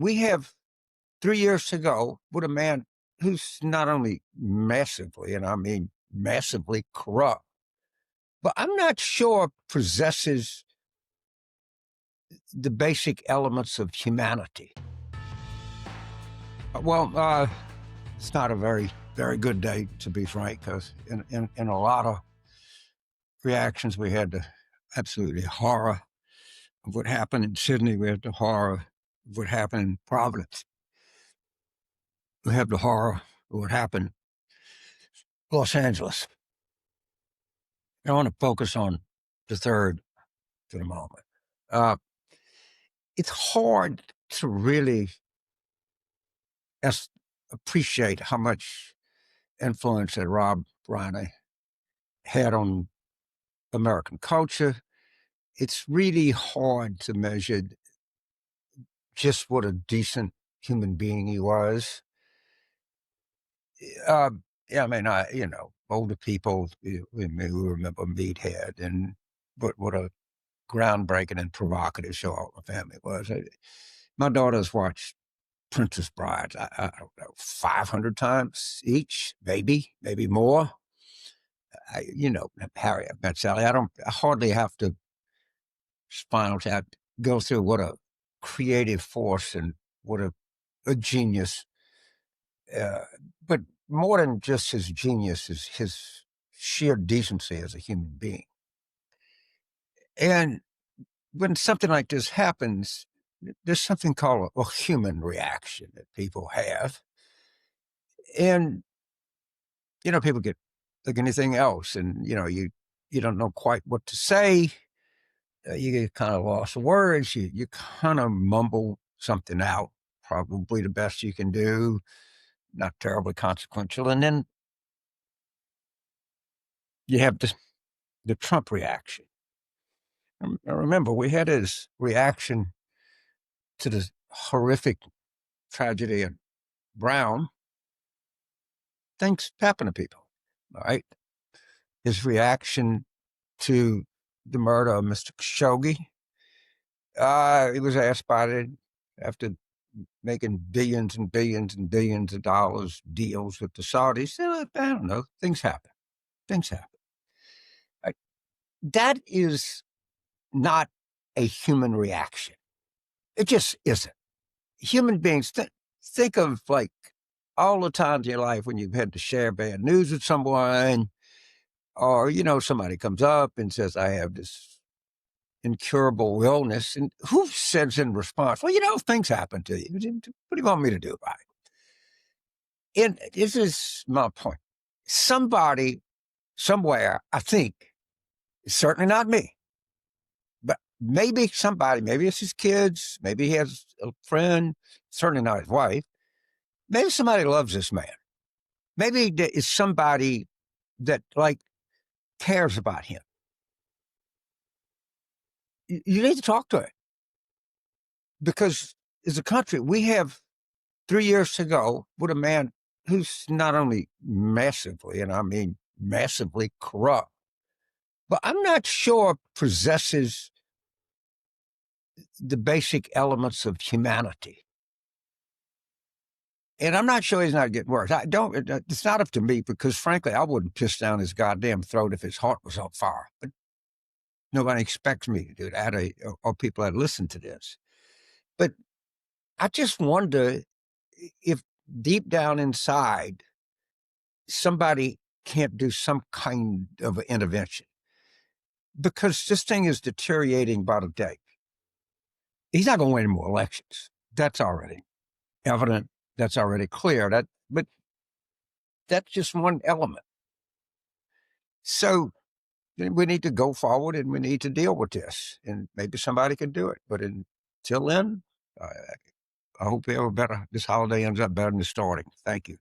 We have 3 years to go with a man who's not only massively, and I mean massively corrupt, but I'm not sure possesses the basic elements of humanity. Well, it's not a very good day, to be frank, because in a lot of reactions, we had the absolutely horror of what happened in Sydney. We had the horror of what happened in Providence. We have the horror of what happened in Los Angeles. I want to focus on the third for the moment. Uh, it's hard to really appreciate how much influence that Rob Reiner had on American culture. It's really hard to measure just what a decent human being he was. Uh, yeah, I mean, older people, we remember Meathead, and what a groundbreaking and provocative show All the Family was. My daughters watched Princess Brides, I don't know, 500 times each, maybe more. Harry, I met Sally. I hardly have to Spinal Tap go through what a creative force and what a genius. But more than just his genius is his sheer decency as a human being. And when something like this happens, there's something called a human reaction that people have. And, people get like anything else. And, you don't know quite what to say. You get kind of lost for words. You kind of mumble something out, probably the best you can do, not terribly consequential. And then you have the Trump reaction. Remember, we had his reaction to the horrific tragedy in Brown. Things happen to people, all right? His reaction to the murder of Mr. Khashoggi. He was asked about it after making billions and billions and billions of dollars deals with the Saudis. He said, I don't know, things happen. Things happen. Right? That is not a human reaction. It just isn't. Human beings, think of like all the times in your life when you've had to share bad news with someone, or, somebody comes up and says, I have this incurable illness. And who says in response, well, things happen to you. What do you want me to do about it? And this is my point. Somebody, somewhere, I think, certainly not me, but maybe somebody, maybe it's his kids, maybe he has a friend, certainly not his wife. Maybe somebody loves this man. Maybe there is somebody that cares about him. You need to talk to it, because as a country, we have 3 years to go with a man who's not only massively, and I mean massively corrupt, but I'm not sure possesses the basic elements of humanity. And I'm not sure he's not getting worse. It's not up to me, because frankly, I wouldn't piss down his goddamn throat if his heart was on fire. But nobody expects me to do that, or people that listen to this. But I just wonder if deep down inside, somebody can't do some kind of intervention, because this thing is deteriorating by the day. He's not going to win any more elections. That's already evident. That's already clear. But that's just one element. So we need to go forward, and we need to deal with this, and maybe somebody can do it. But until then, I hope this holiday ends up better than the starting. Thank you.